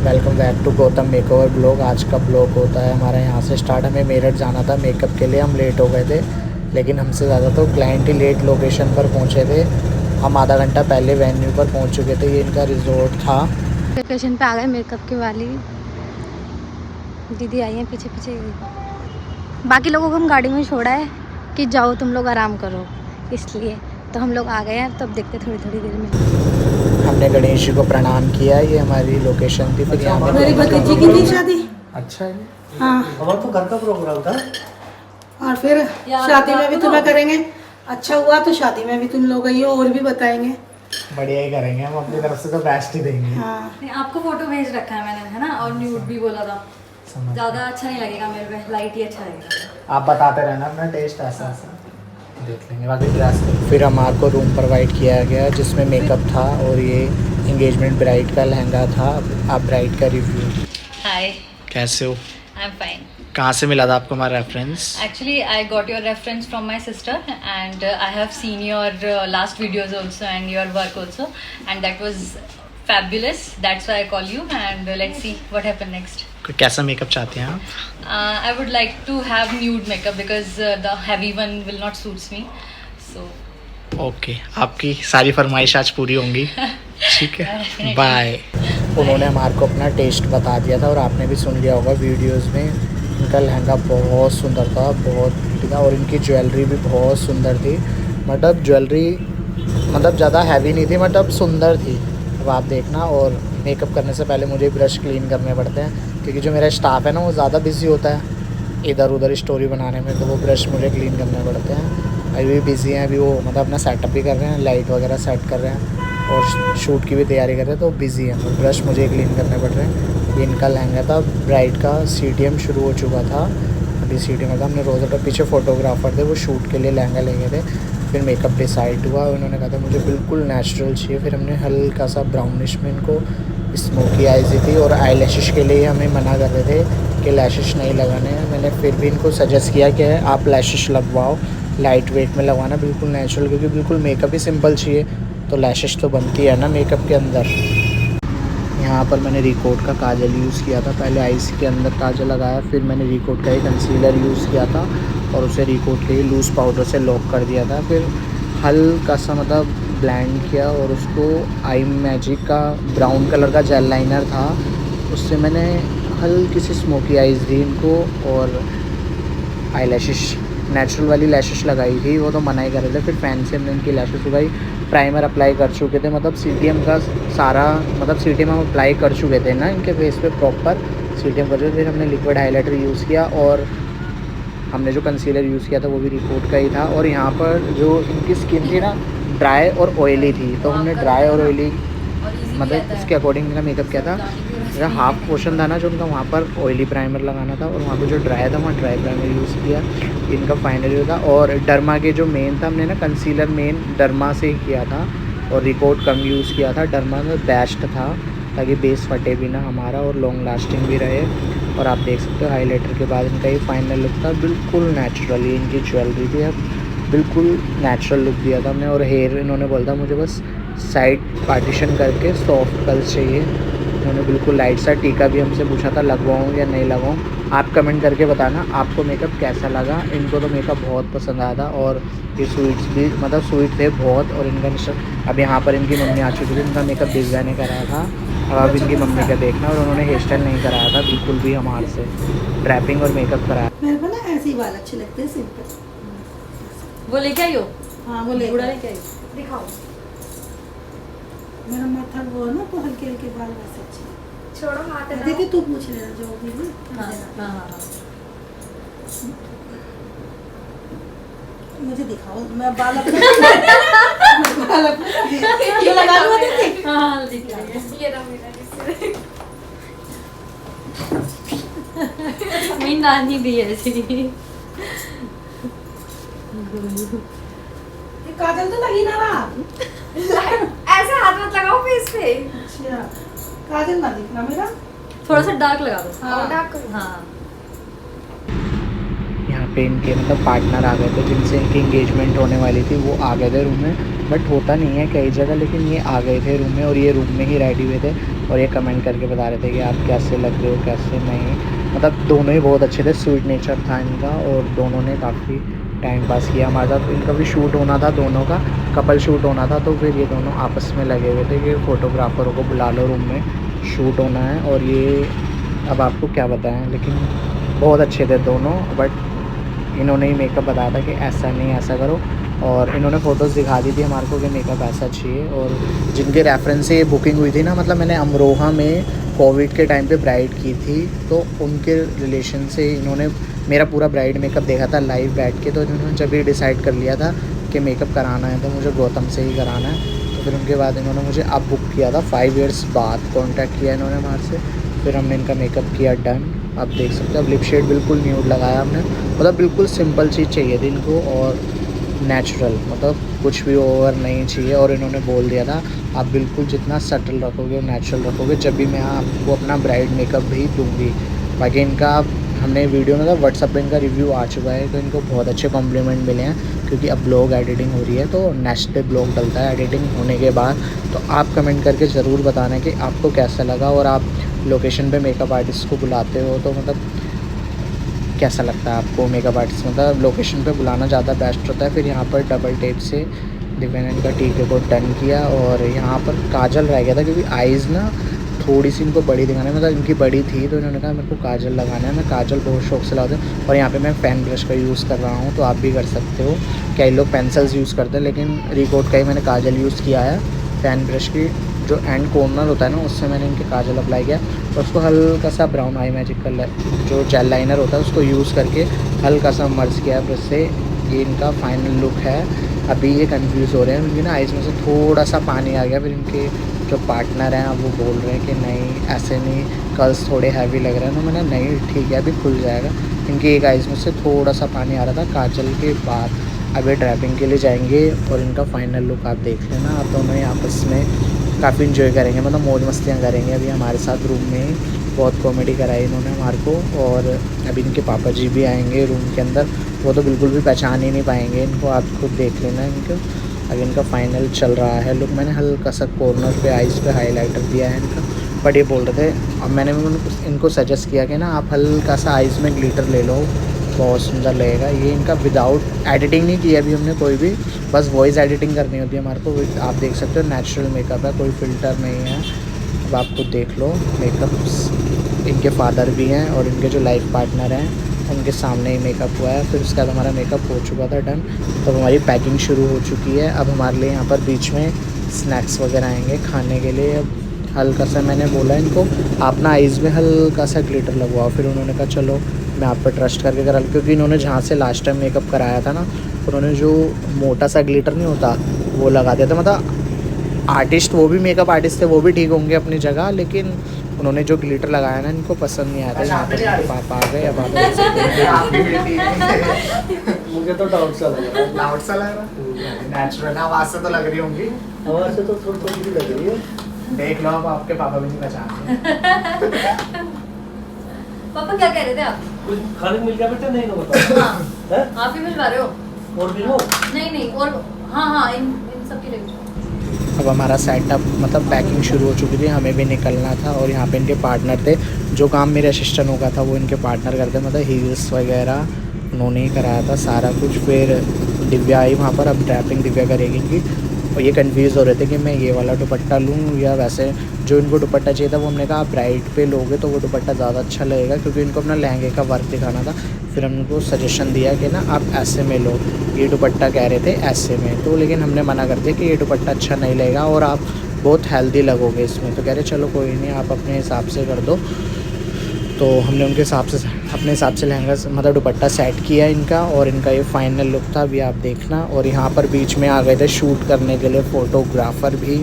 Welcome back to Gautam makeover blog. आज का blog होता है हमारा यहाँ से स्टार्ट। हमें मेरठ जाना था मेकअप के लिए, हम लेट हो गए थे, लेकिन हमसे ज़्यादा तो क्लाइंट ही लेट लोकेशन पर पहुँचे थे। हम आधा घंटा पहले वेन्यू पर पहुँच चुके थे। ये इनका रिजॉर्ट था। लोकेशन पे आ गए मेकअप की वाली दीदी आई है पीछे पीछे। बाकी लोगों को हम गाड़ी में छोड़ा है कि जाओ तुम लोग आराम करो, इसलिए तो हम लोग आ गए हैं। तब देखते थोड़ी थोड़ी देर में। हमने गणेश जी को प्रणाम किया। ये हमारी लोकेशन थी। फिर यहाँ मेरी भतीजी की थी शादी। अच्छा है। हाँ, हमारा तो घर का प्रोग्राम था। और फिर शादी में भी तुम्हें करेंगे। अच्छा हुआ तो शादी में भी तुम लोग आई हो, और भी बताएंगे। बढ़िया ही करेंगे हम, अपनी तरफ से तो बेस्ट ही देंगे। हाँ, आपको फोटो भेज रखा है मैंने, है ना, और न्यूड भी बोला था। ज़्यादा अच्छा नहीं लगेगा मेरे पे, लाइट ही अच्छा लगेगा। आप बताते रहना अपना टेस्ट, ऐसा ऐसा देख लेंगे बाकी ड्रेस। फिर हमारे को रूम प्रोवाइड किया गया जिसमें मेकअप था और ये एंगेजमेंट ब्राइड का लहंगा था। आप ब्राइड का रिव्यू। हाय, कैसे हो? I am fine. कहाँ से मिला था आपको हमारा reference? Actually, I got your reference from my sister, and I have seen your last videos also and your work also, and that was fabulous. That's why I call you, and let's see what happen next. कैसा makeup चाहते हैं आप? I would like to have nude makeup because the heavy one will not suits me. So okay, आपकी सारी फरमाइश आज पूरी होंगी। ठीक है, Definitely. बाय। उन्होंने हमारे को अपना टेस्ट बता दिया था और आपने भी सुन लिया होगा वीडियोस में। इनका लहंगा बहुत सुंदर था, बहुत ठीक था, और इनकी ज्वेलरी भी बहुत सुंदर थी। मतलब ज्वेलरी मतलब ज़्यादा हैवी नहीं थी, मतलब सुंदर थी। अब आप देखना। और मेकअप करने से पहले मुझे ब्रश क्लीन करने पड़ते हैं क्योंकि जो मेरा स्टाफ है ना वो ज़्यादा बिजी होता है इधर उधर स्टोरी बनाने में, तो वो ब्रश मुझे क्लीन करने पड़ते हैं। अभी भी बिज़ी हैं, अभी वो मतलब अपना सेटअप भी कर रहे हैं, लाइट वगैरह सेट कर रहे हैं और शूट की भी तैयारी कर रहे हैं, तो बिज़ी हैं। और ब्रश मुझे क्लीन करने पड़ रहे हैं। ये इनका लहंगा था। ब्राइड का CTM शुरू हो चुका था, अभी CTM था। हमने रोज़ और पीछे फ़ोटोग्राफ़र थे, वो शूट के लिए लहंगा ले गए थे। फिर मेकअप डिसाइड हुआ, उन्होंने कहा था मुझे बिल्कुल नेचुरल चाहिए। फिर हमने हल्का सा ब्राउनिश में इनको स्मोकी आइज़ दी थी, और आई लैशेस के लिए हमें मना कर रहे थे कि लैशेस नहीं लगाने हैं। मैंने फिर भी इनको सजेस्ट किया कि आप लैशेस लगवाओ, लाइट वेट में लगवाना, बिल्कुल नेचुरल, क्योंकि बिल्कुल मेकअप ही सिंपल चाहिए तो लैशेस तो बनती है ना मेकअप के अंदर। यहाँ पर मैंने रिकोट का काजल यूज़ किया था। पहले आइज़ के अंदर काजल लगाया, फिर मैंने रिकोट का ही कंसीलर यूज़ किया था और उसे रिकोट के ही लूज़ पाउडर से लॉक कर दिया था। फिर हल्का सा मतलब ब्लेंड किया और उसको आई मैजिक का ब्राउन कलर का जेल लाइनर था, उससे मैंने हल्की सी स्मोकी आइज़ दी इनको। और आई लैशेस नेचुरल वाली लैशेस लगाई थी, वो तो मना ही कर रहे थे। फिर फैंसी हमने इनकी लैशेस लगाई। प्राइमर अप्लाई कर चुके थे, मतलब CTM का सारा मतलब CTM हम अप्लाई कर चुके थे ना इनके फेस पे, प्रॉपर CTM कर चुके। फिर हमने लिक्विड हाइलाइटर यूज़ किया और हमने जो कंसीलर यूज़ किया था वो भी रिकोट का ही था। और यहाँ पर जो इनकी स्किन थी ना ड्राई और ऑयली थी, तो हमने ड्राई और ऑयली मतलब इसके अकॉर्डिंग मेरा मेकअप किया था। मेरा हाफ पोर्शन था ना जो उनका, वहाँ पर ऑयली प्राइमर लगाना था, और वहाँ पर जो ड्राई था वहाँ ड्राई प्राइमर यूज़ किया। इनका फाइनल था। और डर्मा के जो मेन था, हमने ना कंसीलर मेन डर्मा से ही किया था और रिकोट कम यूज़ किया था। डर्मा में बेस्ट था ताकि बेस फटे भी ना हमारा और लॉन्ग लास्टिंग भी रहे। और आप देख सकते हो हाइलाइटर के बाद इनका ये फाइनल लुक था, बिल्कुल नेचुरली। इनकी ज्वेलरी भी अब बिल्कुल नेचुरल लुक दिया था हमने। और हेयर इन्होंने बोला था मुझे बस साइड पार्टीशन करके सॉफ्ट कर्ल्स चाहिए। उन्होंने बिल्कुल लाइट सा टीका भी हमसे पूछा था लगवाऊँ या नहीं लगवाऊँ। आप कमेंट करके बताना आपको मेकअप कैसा लगा। इनको तो मेकअप बहुत पसंद आया था और ये स्वीट्स भी मतलब स्वीट थे बहुत। और इनका अब यहाँ पर इनकी मम्मी आ चुकी थी, इनका मेकअप दिव्या ने कराया था। अब इनकी मम्मी का देखना। और उन्होंने हेयर स्टाइल नहीं कराया था बिल्कुल भी हमारे से, ड्रैपिंग और मेकअप कराया। मेरे को ना ऐसे ही बाल अच्छे लगते हैं, सिंपल। वो लेके आई हो? हाँ, वो ले बूढ़ा लेके आई हो? दिखाओ। मेरा माथा वो है ना, तो हल्के हल्के बाल वैसे अच्छे। छोड़ो हाथ है देखिए तू पूछ लेना जो भी है। हाँ हाँ हाँ। मुझे दिखाओ, मैं बाल अपने बाल अपने ये लगा लूँ दीदी। हाँ दिख रही है। ये रहा मेरा किससे मेरी नानी भी ऐसी। ये काजल तो लगी ना रहा। ऐसे हाथ मत लगाओ फेस पे। अच्छा, काजल ना दिखना मेरा। थोड़ा सा डार्क लगा दो। हाँ, डार्क करो। हाँ। यहाँ पे इनके मतलब पार्टनर आ गए थे जिनसे इनकी एंगेजमेंट होने वाली थी, वो आ गए थे रूम में। बट होता नहीं है कई जगह, लेकिन ये आ गए थे रूम में और ये रूम में ही रेडी हुए थे। और ये कमेंट करके बता रहे थे कि आप कैसे लग रहे हो कैसे नहीं। मतलब दोनों ही बहुत अच्छे थे, स्वीट नेचर था इनका और दोनों ने काफ़ी टाइम पास किया हमारा। तो इनका भी शूट होना था, दोनों का कपल शूट होना था, तो फिर ये दोनों आपस में लगे हुए थे कि फ़ोटोग्राफ़रों को बुला लो, रूम में शूट होना है। और ये अब आपको क्या बताएं, लेकिन बहुत अच्छे थे दोनों। बट इन्होंने ही मेकअप बताया था कि ऐसा नहीं ऐसा करो, और इन्होंने फ़ोटोज़ दिखा दी थी हमारे को कि मेकअप ऐसा चाहिए। और जिनके रेफरेंस से ये बुकिंग हुई थी ना, मतलब मैंने अमरोहा में कोविड के टाइम पे ब्राइड की थी, तो उनके रिलेशन से इन्होंने मेरा पूरा ब्राइड मेकअप देखा था लाइव बैठ के। तो इन्होंने जब भी डिसाइड कर लिया था कि मेकअप कराना है तो मुझे गौतम से ही कराना है। तो फिर उनके बाद इन्होंने मुझे अब बुक किया था, 5 इयर्स बाद कॉन्टैक्ट किया इन्होंने हमारे से। फिर हमने इनका मेकअप किया डन। आप देख सकते हो, अब लिप शेड बिल्कुल न्यूड लगाया हमने, मतलब बिल्कुल सिंपल चीज़ चाहिए थी इनको और नेचुरल, मतलब कुछ भी ओवर नहीं चाहिए। और इन्होंने बोल दिया था आप बिल्कुल जितना सटल रखोगे नेचुरल रखोगे, जब भी मैं आपको अपना ब्राइड मेकअप भी दूँगी। बाकी इनका हमने वीडियो में व्हाट्सअप पे इनका रिव्यू आ चुका है, तो इनको बहुत अच्छे कॉम्प्लीमेंट मिले हैं, क्योंकि अब ब्लॉग एडिटिंग हो रही है तो नेक्स्ट डे ब्लॉग डलता है एडिटिंग होने के बाद। तो आप कमेंट करके ज़रूर बताना कि आपको कैसा लगा, और आप लोकेशन पे मेकअप आर्टिस्ट को बुलाते हो तो मतलब कैसा लगता है आपको मेकअप आर्टिस्ट, मतलब लोकेशन पे बुलाना ज़्यादा बेस्ट होता है। फिर यहाँ पर डबल टेप से दिव्या ने इनका टीके को डन किया, और यहाँ पर काजल रह गया था क्योंकि आइज़ ना थोड़ी सी इनको बड़ी दिखाना है, मतलब इनकी बड़ी थी तो इन्होंने कहा मेरे को काजल लगाना है। मैं काजल बहुत शौक से लगाता हूँ, और यहाँ पे मैं पेन ब्रश का यूज़ कर रहा हूँ, तो आप भी कर सकते हो। कई लोग पेंसिल्स यूज़ करते हैं, लेकिन रिकॉर्ड का ही मैंने काजल यूज़ किया है। पेन ब्रश की जो एंड कॉर्नर होता है ना, उससे मैंने इनके काजल अप्लाई किया, और उसको हल्का सा ब्राउन आई मैजिक कलर जो जेल लाइनर होता है उसको यूज़ करके हल्का सा मर्ज किया ब्रश से। ये इनका फाइनल लुक है। अभी ये कंफ्यूज हो रहे हैं क्योंकि ना आइज़ में से थोड़ा सा पानी आ गया। फिर इनके जो पार्टनर हैं अब वो बोल रहे हैं कि नहीं ऐसे नहीं, कर्ल्स थोड़े हैवी लग रहे हैं। तो मैंने नहीं ठीक है अभी खुल जाएगा। इनकी एक आइज़ में से थोड़ा सा पानी आ रहा था काजल के बाद। अब ये ड्रैपिंग के लिए जाएंगे, और इनका फाइनल लुक आप देख लेना। आप दोनों ही आपस में काफ़ी इन्जॉय करेंगे, मतलब मौज मस्तियाँ करेंगे अभी हमारे साथ रूम में ही। बहुत कॉमेडी कराई इन्होंने हमारे को। और अभी इनके पापा जी भी आएंगे रूम के अंदर, वो तो बिल्कुल भी पहचान ही नहीं पाएंगे इनको, आप खुद देख लेना इनको। अभी इनका फाइनल चल रहा है लुक। मैंने हल्का सा कॉर्नर पे आइज़ पे हाइलाइटर दिया है इनका, बट ये बोल रहे थे, अब मैंने इनको सजेस्ट किया कि ना आप हल्का सा आइज़ में ग्लिटर ले लो, बहुत सुंदर लगेगा। ये इनका विदाउट एडिटिंग नहीं किया अभी हमने कोई भी, बस वॉइस एडिटिंग करनी होती है हमारे को। आप देख सकते हो नेचुरल मेकअप है, कोई फ़िल्टर नहीं है। अब आप खुद देख लो मेकअप। इनके फादर भी हैं और इनके जो लाइफ पार्टनर हैं उनके सामने ही मेकअप हुआ है। फिर उसके बाद हमारा मेकअप हो चुका था डन, तो हमारी पैकिंग शुरू हो चुकी है। अब हमारे लिए यहाँ पर बीच में स्नैक्स वगैरह आएंगे खाने के लिए। अब हल्का सा मैंने बोला इनको आप ना आइज़ में हल्का सा ग्लिटर लगवाओ, फिर उन्होंने कहा चलो मैं आप पर ट्रस्ट करके करा, क्योंकि इन्होंने जहाँ से लास्ट टाइम मेकअप कराया था ना, उन्होंने जो मोटा सा ग्लिटर नहीं होता वो लगा दिया था। मतलब आर्टिस्ट, वो भी मेकअप आर्टिस्ट थे, वो भी ठीक होंगे अपनी जगह, लेकिन उन्होंने जो ग्लिटर लगाया ना इनको पसंद नहीं आया था। यहाँ पर मेरे पापा आ गए। अब आप देख सकते हैं मुझे तो डाउट सा लग रहा है। लाउड सा लग रहा है, नेचुरल आवाज़ से तो लग रही होंगी। आवाज़ से तो थोड़ी थोड़ी लग रही है। देख लो अब आपके पापा भी नहीं पहचान। पापा क्या कह रहे थे आप? कुछ खाने को मिल गया बेटा? नहीं ना बताओ। हाँ, आप ही मिलवा रहे हो? और भी हो? नहीं नहीं, और हाँ इन सबकी लेके जाओ। अब हमारा सेटअप मतलब पैकिंग शुरू हो चुकी थी, हमें भी निकलना था। और यहाँ पे इनके पार्टनर थे, जो काम मेरे असिस्टेंट होगा था वो इनके पार्टनर करते, मतलब हील्स वगैरह उन्होंने ही कराया था सारा कुछ। फिर दिव्या आई वहाँ पर, अब ड्रैपिंग दिव्या करेगी इनकी। और ये कंफ्यूज हो रहे थे कि मैं ये वाला दुपट्टा लूँ या वैसे जो इनको दुपट्टा चाहिए था वो हमने कहा आप ब्राइड पे लोगे तो वो दुपट्टा ज़्यादा अच्छा लगेगा, क्योंकि इनको अपना लहंगे का वर्क दिखाना था। फिर हमने उनको सजेशन दिया कि ना आप ऐसे में लो, ये दुपट्टा कह रहे थे ऐसे में, तो लेकिन हमने मना कर दिया कि ये दुपट्टा अच्छा नहीं लगेगा और आप बहुत हेल्दी लगोगे इसमें। तो कह रहे चलो कोई नहीं, आप अपने हिसाब से कर दो। तो हमने उनके हिसाब से अपने हिसाब से लहंगा मतलब दुपट्टा सेट किया इनका, और इनका ये फाइनल लुक था, अभी आप देखना। और यहाँ पर बीच में आ गए थे शूट करने के लिए फ़ोटोग्राफ़र भी,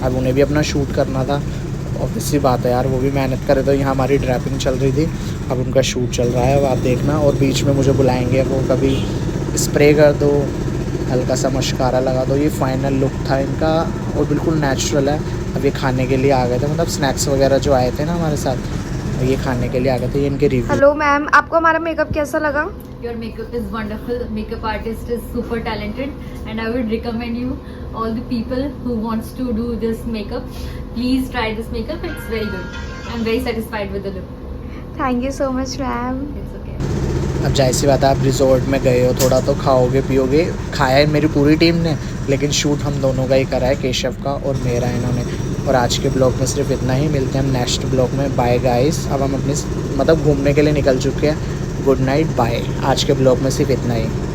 अब उन्हें भी अपना शूट करना था। ऑब्वियस सी बात है यार, वो भी मेहनत कर रहे थे। यहाँ हमारी ड्रैपिंग चल रही थी, अब उनका शूट चल रहा है, अब आप देखना। और बीच में मुझे बुलाएंगे, वो कभी स्प्रे कर दो, हल्का सा मस्कारा लगा दो। ये फाइनल लुक था इनका और बिल्कुल नेचुरल है। अब ये खाने के लिए आ गए थे, मतलब स्नैक्स वगैरह जो आए थे ना हमारे साथ, ये खाने के लिए आ गए थे। ये इनके रिव्यू। हेलो मैम, आपको हमारा मेकअप कैसा लगा? Your makeup is wonderful. Makeup artist is super talented, and I would recommend you all the people who wants to do this makeup. please try this makeup. It's very good. I'm very satisfied with the look. Thank you so much ma'am. It's okay. अब जाहिर सी बात है, आप resort में गए हो, थोड़ा तो खाओगे पियोगे। खाया है मेरी पूरी टीम ने, लेकिन शूट हम दोनों का ही करा है, केशव का और मेरा इन्होंने। और आज के ब्लॉग में सिर्फ इतना ही। मिलते हैं हम नेक्स्ट ब्लॉग में। Bye guys. अब हम अपनी मतलब घूमने के लिए निकल चुके हैं। Good night, bye. आज के ब्लॉग में सिर्फ इतना ही।